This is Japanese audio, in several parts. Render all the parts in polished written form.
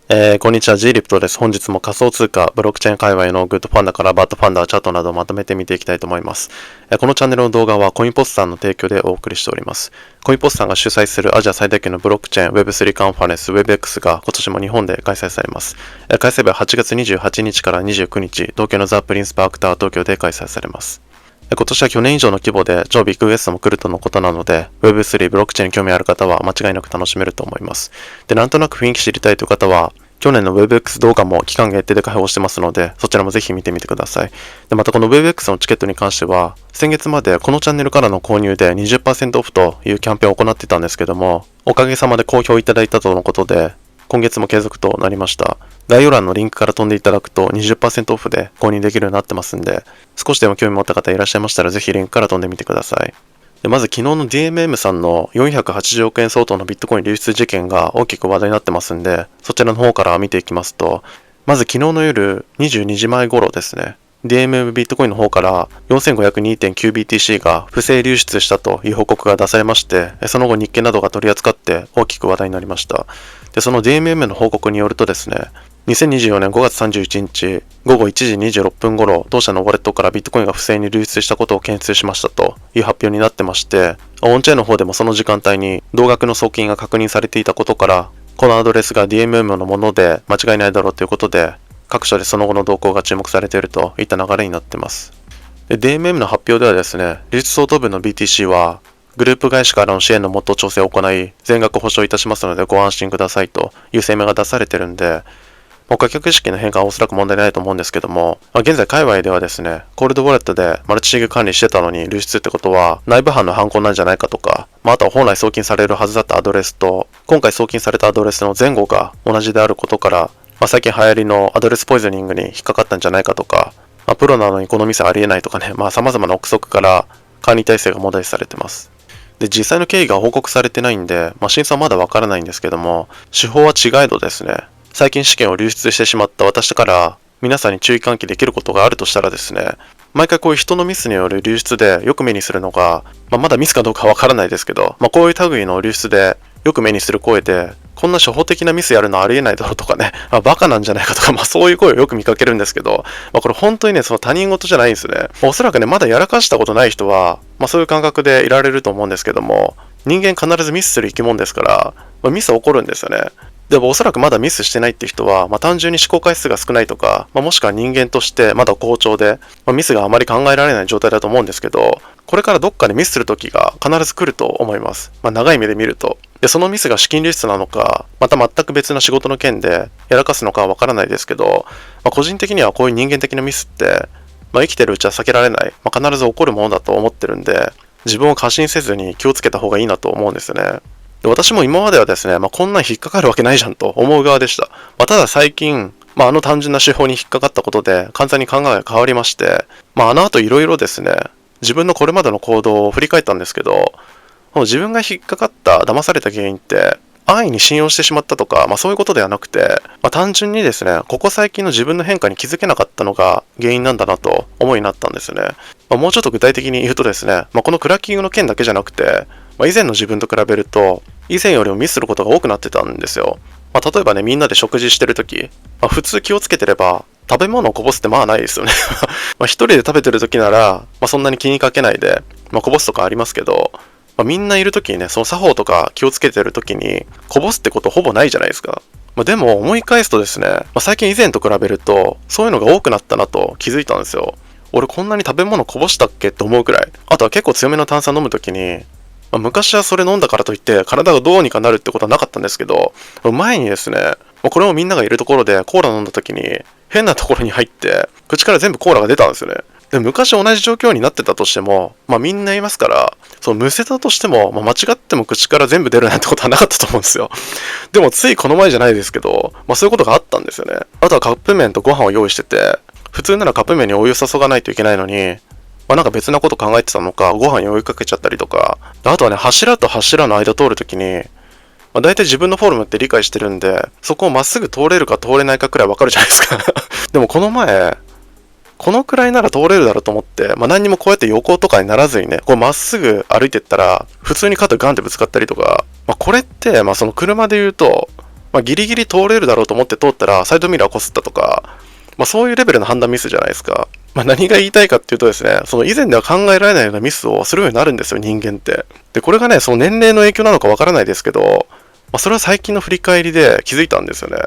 こんにちは、G リプトです。本日も仮想通貨、ブロックチェーン界隈のグッドファンダからバッドファンダー、チャートなどをまとめて見ていきたいと思います。このチャンネルの動画はコインポスターの提供でお送りしております。コインポスターが主催するアジア最大級のブロックチェーン Web3 カンファレンス WebX が今年も日本で開催されます。開催日は8月28日から29日、東京のザ・プリンスパークタワー東京で開催されます。今年は去年以上の規模で超ビッグゲストも来るとのことなので Web3 ブロックチェーンに興味ある方は間違いなく楽しめると思います。で、なんとなく雰囲気知りたいという方は去年の WebX 動画も期間限定で開放してますので、そちらもぜひ見てみてください。で、またこの WebX のチケットに関しては、先月までこのチャンネルからの購入で 20% オフというキャンペーンを行っていたんですけども、おかげさまで好評いただいたとのことで、今月も継続となりました。概要欄のリンクから飛んでいただくと 20% オフで購入できるようになってますんで、少しでも興味持った方いらっしゃいましたらぜひリンクから飛んでみてください。でまず昨日の DMM さんの480億円相当のビットコイン流出事件が大きく話題になってますんで、そちらの方から見ていきますと、まず昨日の夜22時前頃ですね、DMM ビットコインの方から 4502.9BTC が不正流出したという報告が出されまして、その後日経などが取り扱って大きく話題になりました。で、その DMM の報告によるとですね、2024年5月31日午後1時26分頃、同社のウォレットからビットコインが不正に流出したことを検出しましたという発表になってまして、オンチェーンの方でもその時間帯に同額の送金が確認されていたことから、このアドレスが DMM のもので間違いないだろうということで、各所でその後の動向が注目されているといった流れになっています。で、DMM の発表ではですね、流出相当分の BTC はグループ会社からの支援のもと調整を行い、全額保証いたしますのでご安心くださいという声明が出されてるんで、顧客意識の変化はおそらく問題ないと思うんですけども、現在界隈ではですね、コールドウォレットでマルチシグ管理してたのに流出ってことは内部犯の犯行なんじゃないかとか、あとは本来送金されるはずだったアドレスと、今回送金されたアドレスの前後が同じであることから、最近流行りのアドレスポイズニングに引っかかったんじゃないかとか、プロなのにこのミスありえないとかね、様々な憶測から管理体制が問題視されてます。で、実際の経緯が報告されてないんで、真相はまだわからないんですけども、手法は違えどですね、最近試験を流出してしまった私から皆さんに注意喚起できることがあるとしたらですね、毎回こういう人のミスによる流出でよく目にするのが、まだミスかどうかわからないですけど、こういう類の流出でよく目にする声で、こんな初歩的なミスやるのありえないだろうとかね、バカなんじゃないかとか、そういう声をよく見かけるんですけど、これ本当にね、その他人事じゃないんですね。おそらくね、まだやらかしたことない人は、そういう感覚でいられると思うんですけども、人間必ずミスする生き物ですから、ミスは起こるんですよね。でもおそらくまだミスしてないって人は、単純に試行回数が少ないとか、もしくは人間としてまだ好調で、ミスがあまり考えられない状態だと思うんですけど、これからどっかでミスする時が必ず来ると思います。長い目で見ると。で、そのミスが資金流出なのか、また全く別な仕事の件でやらかすのかはわからないですけど、個人的にはこういう人間的なミスって、生きてるうちは避けられない、必ず起こるものだと思ってるんで、自分を過信せずに気をつけた方がいいなと思うんですよね。で、私も今まではですね、こんなん引っかかるわけないじゃんと思う側でした。ただ最近、あの単純な手法に引っかかったことで完全に考えが変わりまして、あの後いろいろですね、自分のこれまでの行動を振り返ったんですけど、自分が引っかかった、騙された原因って、安易に信用してしまったとか、そういうことではなくて、単純にですね、ここ最近の自分の変化に気づけなかったのが原因なんだなと思いになったんですね。もうちょっと具体的に言うとですね、このクラッキングの件だけじゃなくて、以前の自分と比べると、以前よりもミスすることが多くなってたんですよ。例えばね、みんなで食事してるとき、普通気をつけてれば、食べ物をこぼすってないですよね。一人で食べてるときなら、そんなに気にかけないで、こぼすとかありますけど、みんないるときにね、その作法とか気をつけてるときに、こぼすってことほぼないじゃないですか。でも思い返すとですね、最近以前と比べると、そういうのが多くなったなと気づいたんですよ。俺こんなに食べ物こぼしたっけって思うくらい。あとは結構強めの炭酸飲むときに、昔はそれ飲んだからといって体がどうにかなるってことはなかったんですけど、前にですね、これもみんながいるところでコーラ飲んだ時に変なところに入って口から全部コーラが出たんですよね。で、昔同じ状況になってたとしても、みんないますから、むせたとしても、間違っても口から全部出るなんてことはなかったと思うんですよ。でもついこの前じゃないですけど、そういうことがあったんですよね。あとはカップ麺とご飯を用意してて、普通ならカップ麺にお湯注がないといけないのに、なんか別なこと考えてたのか、ご飯に追いかけちゃったりとか、あとはね、柱と柱の間通るときに、大体自分のフォルムって理解してるんで、そこをまっすぐ通れるか通れないかくらいわかるじゃないですか。でもこの前、このくらいなら通れるだろうと思って、何にもこうやって横とかにならずにね、こうまっすぐ歩いてったら、普通に肩ガンってぶつかったりとか、これって、その車で言うと、ギリギリ通れるだろうと思って通ったらサイドミラーこすったとか、そういうレベルの判断ミスじゃないですか。何が言いたいかっていうとですね、その以前では考えられないようなミスをするようになるんですよ、人間って。で、これがね、その年齢の影響なのかわからないですけど、それは最近の振り返りで気づいたんですよね。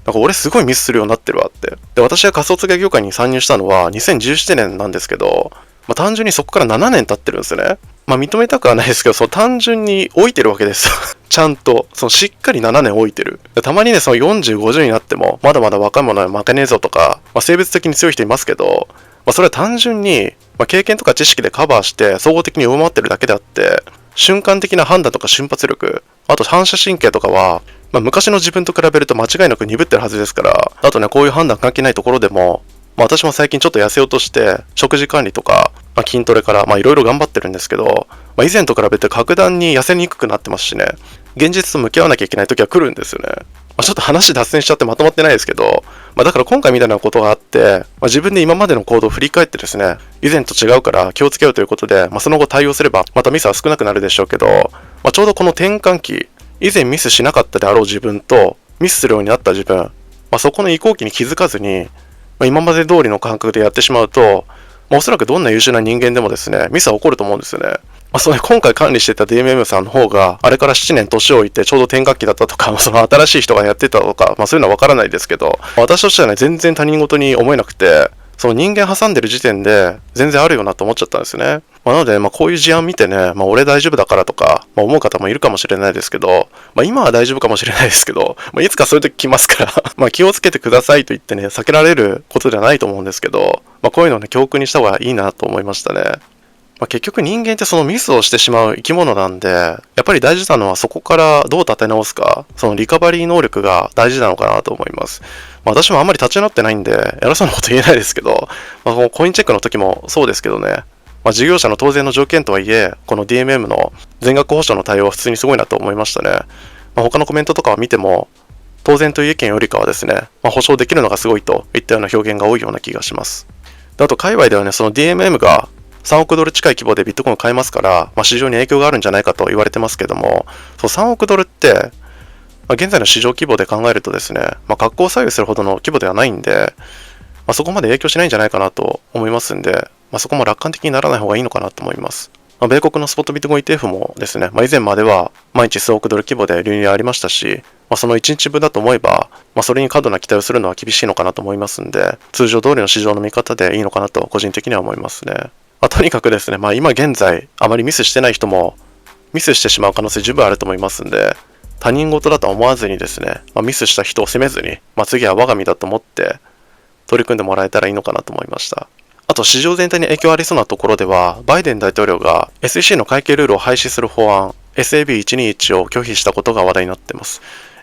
なんか俺すごいミスするようになってるわって。で、私が仮想通貨業界に参入したのは2017年なんですけど、単純にそこから7年経ってるんですよね。認めたくはないですけど、その単純に老いてるわけですよ。ちゃんと、そのしっかり7年老いてる。たまにね、その40、50になっても、まだまだ若い者は負けねえぞとか、生物的に強い人いますけど、それは単純に、経験とか知識でカバーして、総合的に上回ってるだけであって、瞬間的な判断とか瞬発力、あと反射神経とかは、昔の自分と比べると間違いなく鈍ってるはずですから、あとね、こういう判断関係ないところでも、私も最近ちょっと痩せようとして、食事管理とか、筋トレから、いろいろ頑張ってるんですけど、以前と比べて格段に痩せにくくなってますしね、現実と向き合わなきゃいけない時は来るんですよね。ちょっと話脱線しちゃってまとまってないですけど、だから今回みたいなことがあって、自分で今までの行動を振り返ってですね、以前と違うから気をつけようということで、その後対応すれば、またミスは少なくなるでしょうけど、ちょうどこの転換期、以前ミスしなかったであろう自分と、ミスするようになった自分、そこの移行期に気づかずに、今まで通りの感覚でやってしまうと、おそらくどんな優秀な人間でもですね、ミスは起こると思うんですよね。今回管理してた DMM さんの方が、あれから7年年を置いてちょうど転換期だったとか、その新しい人がやってたとか、そういうのはわからないですけど、私としてはね、全然他人事に思えなくて、その人間挟んでる時点で全然あるよなと思っちゃったんですよね。なので、こういう事案見てね、俺大丈夫だからとか、思う方もいるかもしれないですけど、今は大丈夫かもしれないですけど、いつかそういう時来ますから気をつけてくださいと言ってね、避けられることではないと思うんですけど、こういうのをね、教訓にした方がいいなと思いましたね。結局人間ってそのミスをしてしまう生き物なんで、やっぱり大事なのはそこからどう立て直すか、そのリカバリー能力が大事なのかなと思います。私もあんまり立ち直ってないんで、偉そうなこと言えないですけど、このコインチェックの時もそうですけどね、事業者の当然の条件とはいえ、この DMM の全額保証の対応は普通にすごいなと思いましたね。他のコメントとかを見ても、当然という意見よりかはですね、保証できるのがすごいといったような表現が多いような気がします。あと、界隈ではね、その DMM が3億ドル近い規模でビットコインを買えますから、市場に影響があるんじゃないかと言われてますけども、3億ドルって、現在の市場規模で考えるとですね、格好を左右するほどの規模ではないんで、そこまで影響しないんじゃないかなと思いますんで、そこも楽観的にならない方がいいのかなと思います。米国のスポットビットコイン ETF もですね、以前までは毎日数億ドル規模で流入ありましたし、その1日分だと思えば、それに過度な期待をするのは厳しいのかなと思いますんで、通常通りの市場の見方でいいのかなと個人的には思いますね。とにかくですね、今現在あまりミスしてない人もミスしてしまう可能性十分あると思いますんで、他人事だと思わずにですね、ミスした人を責めずに、次は我が身だと思って取り組んでもらえたらいいのかなと思いました。あと市場全体に影響ありそうなところでは、バイデン大統領が SEC の会計ルールを廃止する法案 SAB121 を拒否したことが話題になっています。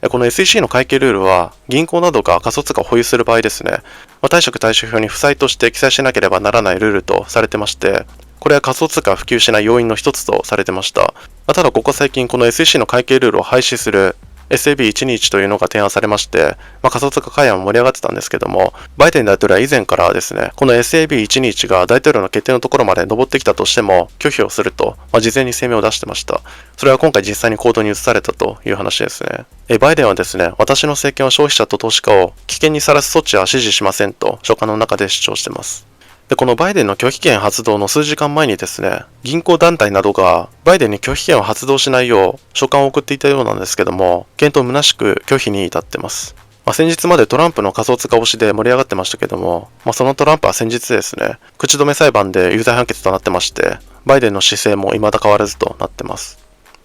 この SEC の会計ルールは、銀行などが仮想通貨を保有する場合ですね、貸借対照表に負債として記載しなければならないルールとされてまして、これは仮想通貨が普及しない要因の一つとされてました。ただここ最近この SEC の会計ルールを廃止するSAB121 というのが提案されまして、仮想通貨開発も盛り上がってたんですけども、バイデン大統領は以前からですね、この SAB121 が大統領の決定のところまで上ってきたとしても拒否をすると、事前に声明を出してました。それは今回実際に行動に移されたという話ですね。バイデンはですね、私の政権は消費者と投資家を危険にさらす措置は支持しませんと書簡の中で主張しています。で、このバイデンの拒否権発動の数時間前にですね、銀行団体などがバイデンに拒否権を発動しないよう書簡を送っていたようなんですけども、検討虚しく拒否に至ってます。先日までトランプの仮想通貨推しで盛り上がってましたけども、そのトランプは先日ですね、口止め裁判で有罪判決となってまして、バイデンの姿勢も未だ変わらずとなってます。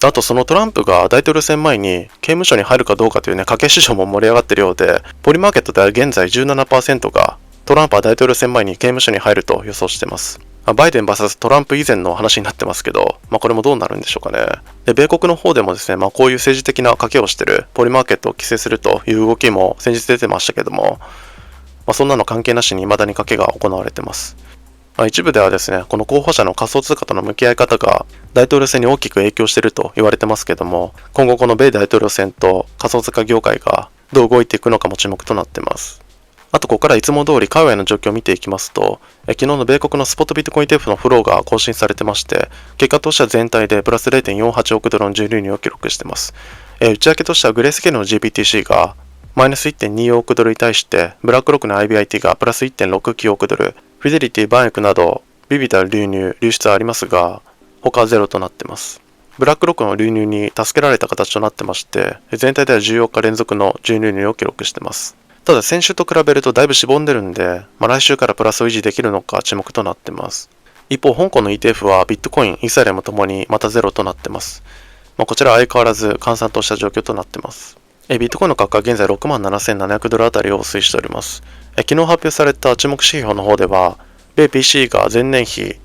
あとそのトランプが大統領選前に刑務所に入るかどうかというね、家計市場も盛り上がっているようで、ポリマーケットでは現在 17% がトランプは大統領選前に刑務所に入ると予想しています。バイデン vs トランプ以前の話になってますけど、これもどうなるんでしょうかね。で、米国の方でもですね、こういう政治的な賭けをしているポリマーケットを規制するという動きも先日出てましたけども、そんなの関係なしに未だに賭けが行われています。一部ではですね、この候補者の仮想通貨との向き合い方が大統領選に大きく影響していると言われてますけども、今後この米大統領選と仮想通貨業界がどう動いていくのかも注目となっています。あとここからいつも通り海外の状況を見ていきますと、昨日の米国のスポットビットコイン ETF のフローが更新されてまして、結果としては全体でプラス 0.48 億ドルの重流入を記録しています。内訳としてはグレースケールの GBTC がマイナス 1.2 億ドルに対して、ブラックロックの IBIT がプラス 1.69 億ドル、フィデリティ、バンエクなど、ビビたる流出はありますが、他はゼロとなっています。ブラックロックの流入に助けられた形となってまして、全体では14日連続の純流入を記録しています。ただ先週と比べるとだいぶしぼんでるんで、来週からプラスを維持できるのか注目となっています。一方、香港の ETF はビットコイン、イーサリアムともにまたゼロとなっています。こちらは相変わらず閑散とした状況となっています。ビットコインの価格は現在67,700ドルあたりを推移しております。昨日発表された注目指標の方では、米 PC が前年比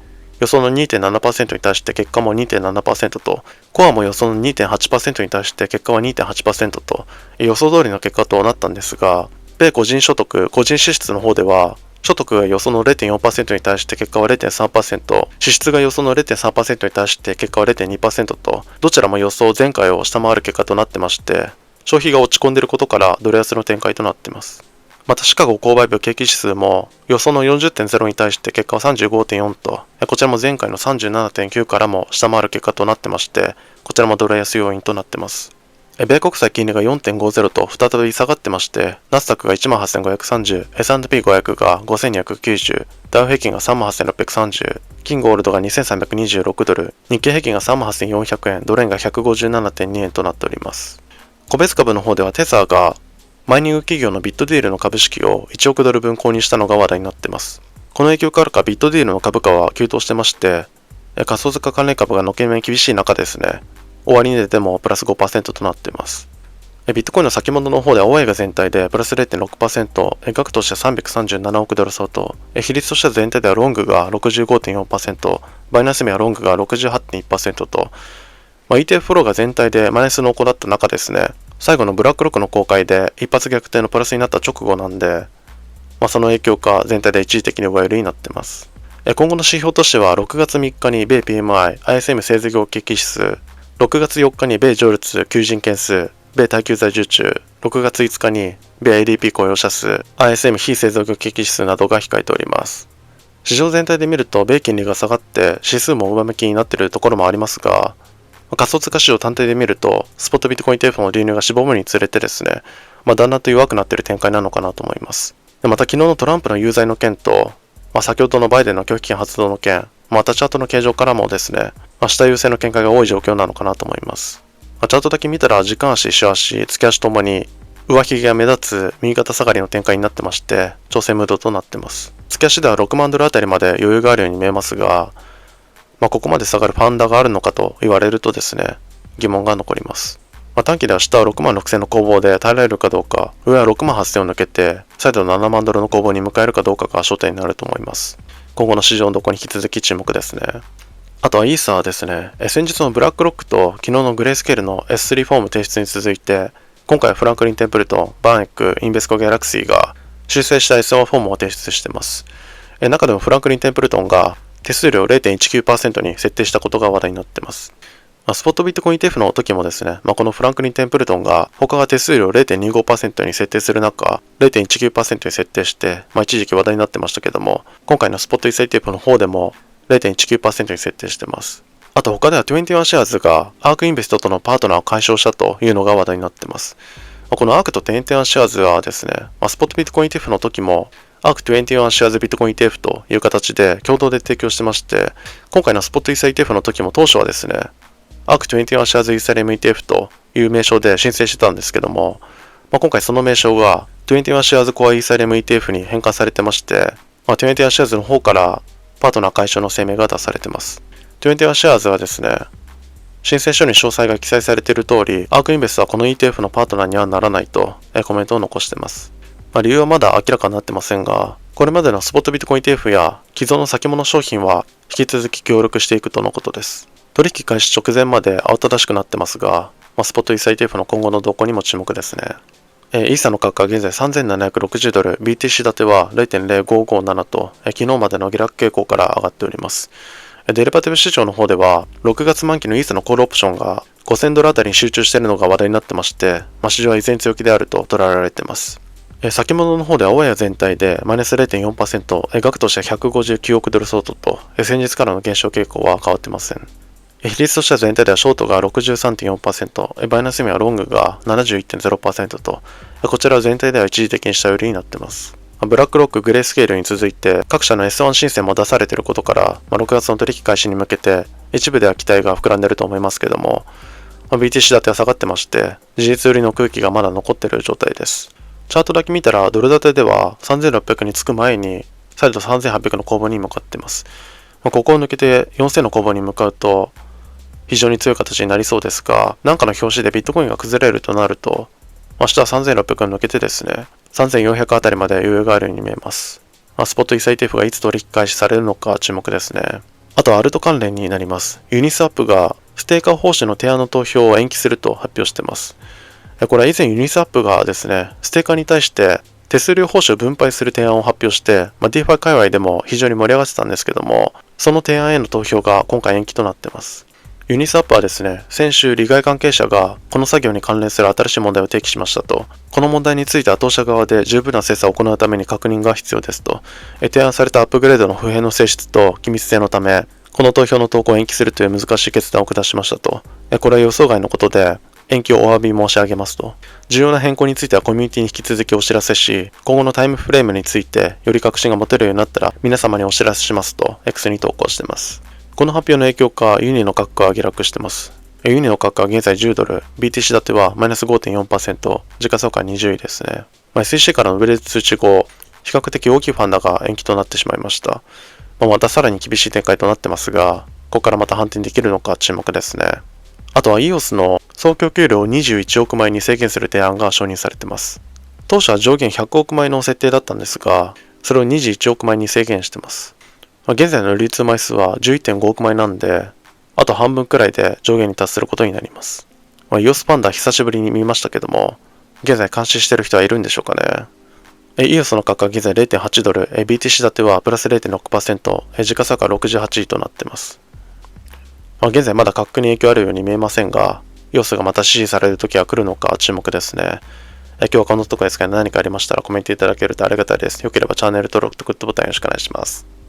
予想の 2.7% に対して結果も 2.7% と、コアも予想の 2.8% に対して結果は 2.8% と、予想通りの結果となったんですが、米個人所得、個人支出の方では、所得が予想の 0.4% に対して結果は 0.3%、支出が予想の 0.3% に対して結果は 0.2% と、どちらも予想前回を下回る結果となってまして、消費が落ち込んでいることからドル安の展開となっています。またシカゴ購買部景気指数も予想の 40.0 に対して結果は 35.4 と、こちらも前回の 37.9 からも下回る結果となってまして、こちらもドル安要因となっています。米国債金利が 4.50 と再び下がってまして、ナスダックが 18,530、S&P500 が 5,290、ダウ平均が 38,630、金ゴールドが 2,326 ドル、日経平均が 38,400 円、ドル円が 157.2 円となっております。個別株の方ではテザーがマイニング企業のビットディールの株式を1億ドル分購入したのが話題になっています。この影響からかビットディールの株価は急騰してまして、仮想通貨関連株が軒並み厳しい中ですね、終値でもプラス 5% となっています。ビットコインの先物の方では大江が全体でプラス 0.6%、額としては337億ドル相当、比率としては全体ではロングが 65.4%、バイナンス目はロングが 68.1% と、ETF フローが全体でマイナスの行った中ですね、最後のブラックロックの公開で一発逆転のプラスになった直後なんで、その影響か全体で一時的に上売りになっています。今後の指標としては6月3日に米 PMI、ISM 製造業景気指数、6月4日に米上率求人件数、米耐久財受注、6月5日に米 ADP 雇用者数、ISM 非製造業景気指数などが控えております。市場全体で見ると米金利が下がって指数も上向きになっているところもありますが、仮想通貨市場単体で見ると、スポットビットコイン ETF の流入がしぼむにつれてですね、だんだんと弱くなっている展開なのかなと思います。また昨日のトランプの有罪の件と、先ほどのバイデンの拒否権発動の件、またチャートの形状からもですね、下優勢の見解が多い状況なのかなと思います。チャートだけ見たら時間足、週足、月足ともに上髭が目立つ右肩下がりの展開になってまして、調整ムードとなっています。月足では6万ドルあたりまで余裕があるように見えますが、ここまで下がるファンダがあるのかと言われるとですね、疑問が残ります。短期では下は6万6000の攻防で耐えられるかどうか、上は6万8000を抜けて、再度7万ドルの攻防に迎えるかどうかが焦点になると思います。今後の市場のどこに引き続き注目ですね。あとはイーサーですね。先日のブラックロックと昨日のグレースケールの S3 フォーム提出に続いて、今回はフランクリン・テンプルトン、バーンエック、インベスコ・ギャラクシーが修正した S1 フォームを提出しています。中でもフランクリン・テンプルトンが手数料 0.19% に設定したことが話題になっています。スポットビットコイン ETF の時もですね、このフランクリン・テンプルトンが他が手数料 0.25% に設定する中、0.19% に設定して、一時期話題になってましたけども、今回のスポット ETF の方でも 0.19% に設定しています。あと他では21シェアーズがアークインベストとのパートナーを解消したというのが話題になっています。このアークと21シェアーズはですね、スポットビットコイン ETF の時もアーク21シェアーズビットコイン ETF という形で共同で提供してまして、今回のスポットイーサ ETF の時も当初はですね、アーク21シェアーズイーサリアム ETF という名称で申請してたんですけども、今回その名称が21シェアーズコアイーサリアム ETF に変換されてまして、21シェアーズの方からパートナー解消の声明が出されてます。21シェアーズはですね、申請書に詳細が記載されている通り、アークインベストはこの ETF のパートナーにはならないとコメントを残しています。理由はまだ明らかになってませんが、これまでのスポットビットコイン ETF や既存の先物商品は引き続き協力していくとのことです。取引開始直前まで慌ただしくなってますが、スポットイーサ ETF の今後の動向にも注目ですね。イーサの価格は現在3760ドル、BTC 建ては 0.0557 と、昨日までの下落傾向から上がっております。デリバティブ市場の方では、6月満期のイーサのコールオプションが5000ドルあたりに集中しているのが話題になってまして、市場は依然強気であると捉えられています。先物の方では大家全体でマイナス 0.4%、額としては159億ドル相当と、先日からの減少傾向は変わっていません。比率としては全体ではショートが 63.4%、マイナス意味はロングが 71.0% と、こちらは全体では一時的に下寄りになっています。ブラックロック、グレースケールに続いて各社の S1 申請も出されていることから、6月の取引開始に向けて一部では期待が膨らんでいると思いますけども、BTC 建ては下がってまして、事実売りの空気がまだ残っている状態です。チャートだけ見たら、ドル建てでは3600につく前に、再度3800の攻防に向かっています。ここを抜けて4000の攻防に向かうと、非常に強い形になりそうですが、何かの表紙でビットコインが崩れるとなると、明日は3600抜けてですね、3400あたりまで余裕があるように見えます。スポットイーサ ETF がいつ取引開始されるのか注目ですね。あとはアルト関連になります。ユニスワップがステーカー報酬の提案の投票を延期すると発表しています。これは以前ユニスワップがですね、ステーカーに対して手数料報酬を分配する提案を発表して、DeFi 界隈でも非常に盛り上がってたんですけども、その提案への投票が今回延期となっています。ユニスワップはですね、先週利害関係者がこの作業に関連する新しい問題を提起しましたと、この問題については当社側で十分な精査を行うために確認が必要ですと、提案されたアップグレードの不変の性質と機密性のため、この投票の投稿を延期するという難しい決断を下しましたと、これは予想外のことで、延期をお詫び申し上げますと、重要な変更についてはコミュニティに引き続きお知らせし、今後のタイムフレームについてより確信が持てるようになったら皆様にお知らせしますと X に投稿しています。この発表の影響かユニの価格が下落しています。ユニの価格は現在10ドル、BTC 建てはマイナス 5.4%、時価総価20位ですね。SEC からのウェル通知後、比較的大きいファンダが延期となってしまいました。またさらに厳しい展開となってますが、ここからまた反転できるのか注目ですね。あとは EOS の総供給量を21億枚に制限する提案が承認されています。当初は上限100億枚の設定だったんですが、それを21億枚に制限しています。現在の流通枚数は 11.5 億枚なんで、あと半分くらいで上限に達することになります。EOS パンダ久しぶりに見ましたけども、現在監視してる人はいるんでしょうかね。EOS の価格は現在 0.8 ドル、BTC 建てはプラス 0.6%、時価総価68位となっています。現在まだ価格に影響あるように見えませんが、EOS がまた支持される時は来るのか注目ですね。今日はこのところですが何かありましたらコメントいただけるとありがたいです。よければチャンネル登録とグッドボタンよろしくお願いします。